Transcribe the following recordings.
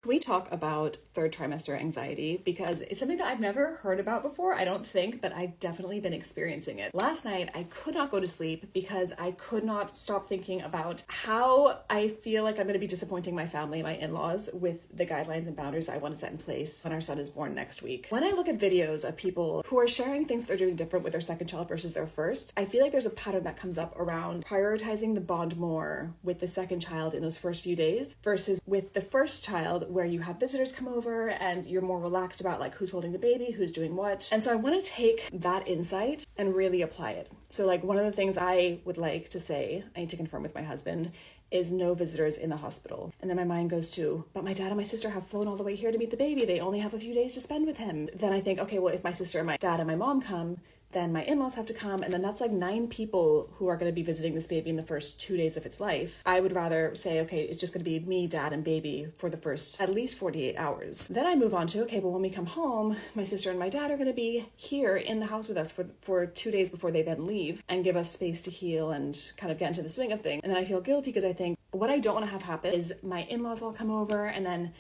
Can we talk about third trimester anxiety? Because it's something that I've never heard about before, I don't think, but I've definitely been experiencing it. Last night, I could not go to sleep because I could not stop thinking about how I feel like I'm going to be disappointing my family, my in-laws, with the guidelines and boundaries I want to set in place when our son is born next week. When I look at videos of people who are sharing things they're doing different with their second child versus their first, I feel like there's a pattern that comes up around prioritizing the bond more with the second child in those first few days versus with the first child, where you have visitors come over and you're more relaxed about like who's holding the baby, who's doing what. And so I want to take that insight and really apply it. So like one of the things I would like to say, I need to confirm with my husband, is no visitors in the hospital. And then my mind goes to, but my dad and my sister have flown all the way here to meet the baby. They only have a few days to spend with him. Then I think, okay, well, if my sister and my dad and my mom come, then my in-laws have to come, and then that's like 9 people who are going to be visiting this baby in the first 2 days of its life. I would rather say, okay, it's just going to be me, dad, and baby for the first at least 48 hours. Then I move on to, okay, well, when we come home, my sister and my dad are going to be here in the house with us for 2 days before they then leave and give us space to heal and kind of get into the swing of things. And then I feel guilty because I think what I don't want to have happen is my in-laws all come over and then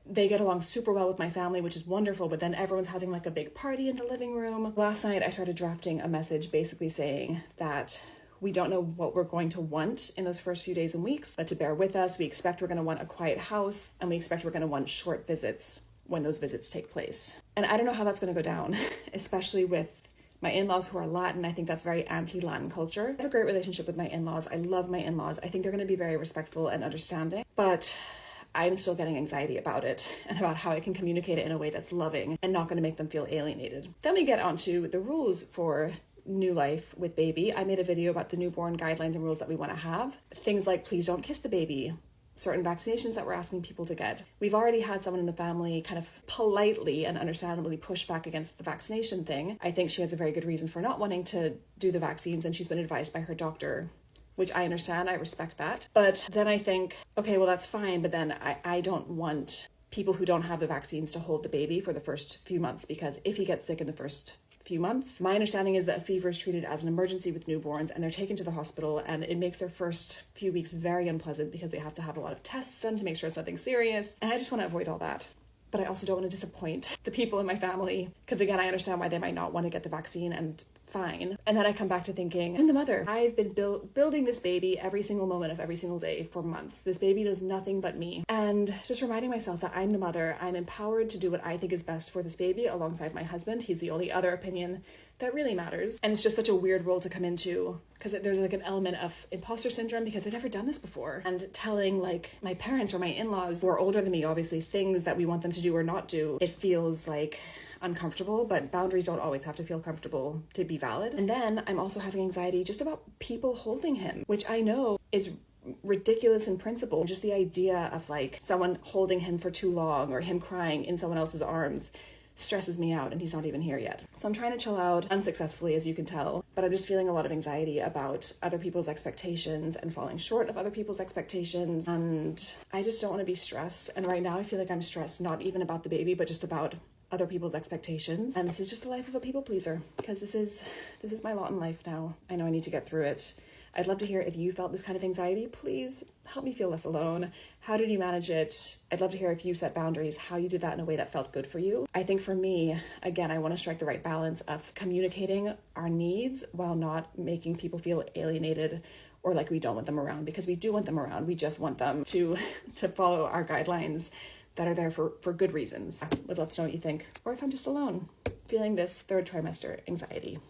they get along super well with my family, which is wonderful, but then everyone's having like a big party in the living room. Last night, I started drafting a message basically saying that we don't know what we're going to want in those first few days and weeks, but to bear with us. We expect we're going to want a quiet house, and we expect we're going to want short visits when those visits take place. And I don't know how that's going to go down, especially with my in-laws who are Latin. I think that's very anti-Latin culture. I have a great relationship with my in-laws. I love my in-laws. I think they're going to be very respectful and understanding, but I'm still getting anxiety about it and about how I can communicate it in a way that's loving and not going to make them feel alienated. Then we get onto the rules for new life with baby. I made a video about the newborn guidelines and rules that we want to have. Things like please don't kiss the baby, certain vaccinations that we're asking people to get. We've already had someone in the family kind of politely and understandably push back against the vaccination thing. I think she has a very good reason for not wanting to do the vaccines, and she's been advised by her doctor, which I understand, I respect that. But then I think, okay, well, that's fine, but then I don't want people who don't have the vaccines to hold the baby for the first few months, because if he gets sick in the first few months, my understanding is that fever is treated as an emergency with newborns, and they're taken to the hospital, and it makes their first few weeks very unpleasant because they have to have a lot of tests done to make sure it's nothing serious, and I just want to avoid all that. But I also don't want to disappoint the people in my family, because again, I understand why they might not want to get the vaccine, and fine. And then I come back to thinking, I'm the mother. I've been building this baby every single moment of every single day for months. This baby knows nothing but me. And just reminding myself that I'm the mother. I'm empowered to do what I think is best for this baby alongside my husband. He's the only other opinion that really matters. And it's just such a weird role to come into, because there's like an element of imposter syndrome because I've never done this before. And telling like my parents or my in-laws who are older than me, obviously, things that we want them to do or not do, it feels like uncomfortable, but boundaries don't always have to feel comfortable to be valid. And then I'm also having anxiety just about people holding him, which I know is ridiculous in principle. Just the idea of like someone holding him for too long or him crying in someone else's arms stresses me out, and he's not even here yet. So I'm trying to chill out unsuccessfully, as you can tell, but I'm just feeling a lot of anxiety about other people's expectations and falling short of other people's expectations. And I just don't want to be stressed. And right now I feel like I'm stressed, not even about the baby, but just about other people's expectations. And this is just the life of a people pleaser, because this is my lot in life now. I know I need to get through it. I'd love to hear if you felt this kind of anxiety. Please help me feel less alone. How did you manage it? I'd love to hear if you set boundaries, how you did that in a way that felt good for you. I think for me, again, I want to strike the right balance of communicating our needs while not making people feel alienated or like we don't want them around, because we do want them around. We just want them to follow our guidelines that are there for good reasons. Would love to know what you think, or if I'm just alone feeling this third trimester anxiety.